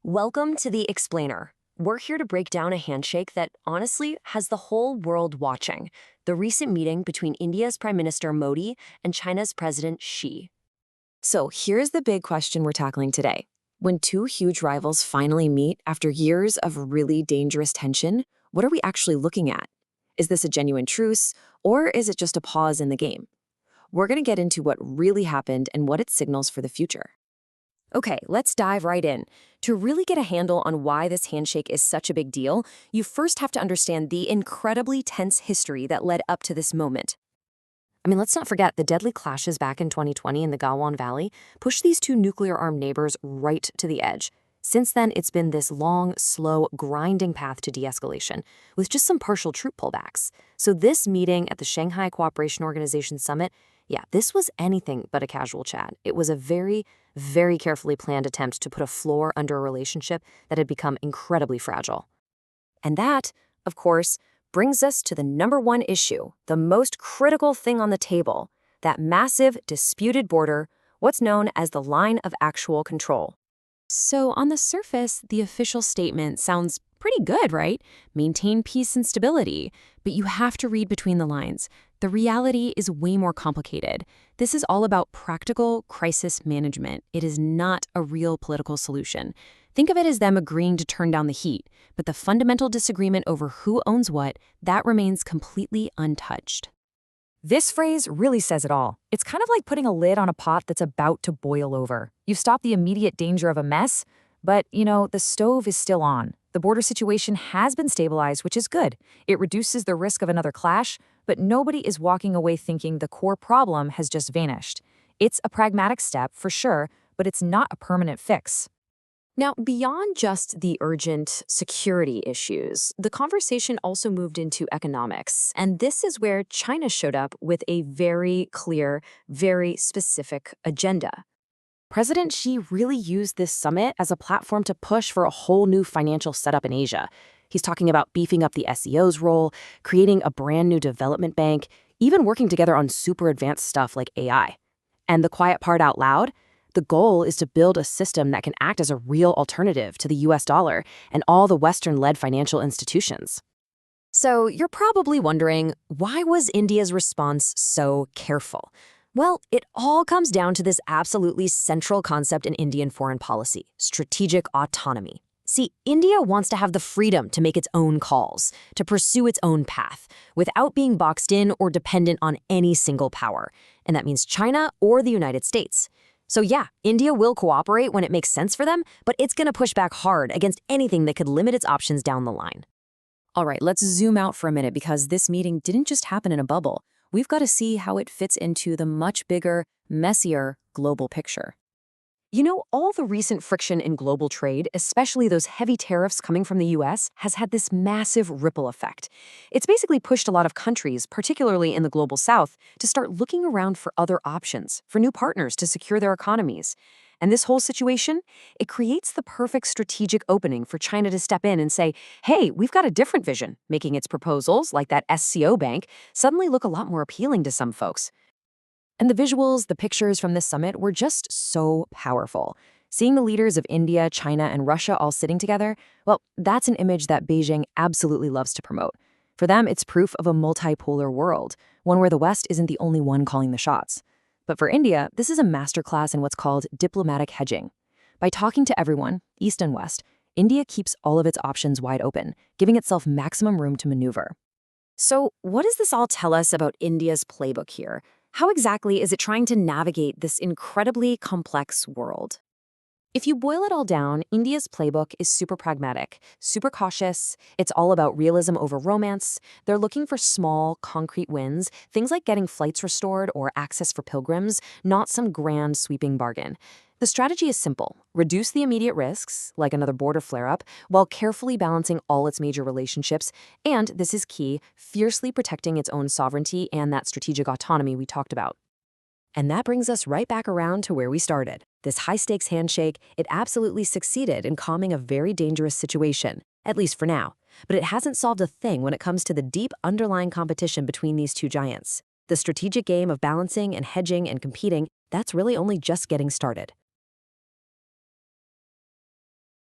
Welcome to The Explainer. We're here to break down a handshake that, honestly, has the whole world watching. The recent meeting between India's Prime Minister Modi and China's President Xi. So here's the big question we're tackling today. When two huge rivals finally meet after years of really dangerous tension, what are we actually looking at? Is this a genuine truce, or is it just a pause in the game? We're going to get into what really happened and what it signals for the future. Okay, let's dive right in. To really get a handle on why this handshake is such a big deal, you first have to understand the incredibly tense history that led up to this moment. Let's not forget the deadly clashes back in 2020 in the Galwan Valley pushed these two nuclear-armed neighbors right to the edge. Since then, it's been this long, slow, grinding path to de-escalation, with just some partial troop pullbacks. So this meeting at the Shanghai Cooperation Organization Summit, this was anything but a casual chat. It was a very, very carefully planned attempt to put a floor under a relationship that had become incredibly fragile. And that, of course, brings us to the number one issue, the most critical thing on the table, that massive, disputed border, what's known as the line of actual control. So on the surface, the official statement sounds pretty good, right? Maintain peace and stability. But you have to read between the lines. The reality is way more complicated. This is all about practical crisis management. It is not a real political solution. Think of it as them agreeing to turn down the heat, but the fundamental disagreement over who owns what, that remains completely untouched. This phrase really says it all. It's kind of like putting a lid on a pot that's about to boil over. You've stopped the immediate danger of a mess, but, the stove is still on. The border situation has been stabilized, which is good. It reduces the risk of another clash, but nobody is walking away thinking the core problem has just vanished. It's a pragmatic step, for sure, but it's not a permanent fix. Now, beyond just the urgent security issues, the conversation also moved into economics, and this is where China showed up with a very clear, very specific agenda. President Xi really used this summit as a platform to push for a whole new financial setup in Asia. He's talking about beefing up the SCO's role, creating a brand new development bank, even working together on super advanced stuff like AI. And the quiet part out loud? The goal is to build a system that can act as a real alternative to the US dollar and all the Western-led financial institutions. So you're probably wondering, why was India's response so careful? Well, it all comes down to this absolutely central concept in Indian foreign policy, strategic autonomy. See, India wants to have the freedom to make its own calls, to pursue its own path, without being boxed in or dependent on any single power. And that means China or the United States. So India will cooperate when it makes sense for them, but it's going to push back hard against anything that could limit its options down the line. All right, let's zoom out for a minute because this meeting didn't just happen in a bubble. We've got to see how it fits into the much bigger, messier global picture. All the recent friction in global trade, especially those heavy tariffs coming from the US, has had this massive ripple effect. It's basically pushed a lot of countries, particularly in the global south, to start looking around for other options, for new partners to secure their economies. And this whole situation, it creates the perfect strategic opening for China to step in and say, hey, we've got a different vision, making its proposals, like that SCO bank, suddenly look a lot more appealing to some folks. And the visuals, the pictures from this summit were just so powerful. Seeing the leaders of India, China, and Russia all sitting together, well, that's an image that Beijing absolutely loves to promote. For them, it's proof of a multipolar world, one where the West isn't the only one calling the shots. But for India, this is a masterclass in what's called diplomatic hedging. By talking to everyone, East and West, India keeps all of its options wide open, giving itself maximum room to maneuver. So what does this all tell us about India's playbook here? How exactly is it trying to navigate this incredibly complex world? If you boil it all down, India's playbook is super pragmatic, super cautious. It's all about realism over romance. They're looking for small, concrete wins, things like getting flights restored or access for pilgrims, not some grand, sweeping bargain. The strategy is simple. Reduce the immediate risks, like another border flare-up, while carefully balancing all its major relationships, and, this is key, fiercely protecting its own sovereignty and that strategic autonomy we talked about. And that brings us right back around to where we started. This high-stakes handshake, it absolutely succeeded in calming a very dangerous situation, at least for now. But it hasn't solved a thing when it comes to the deep underlying competition between these two giants. The strategic game of balancing and hedging and competing, that's really only just getting started.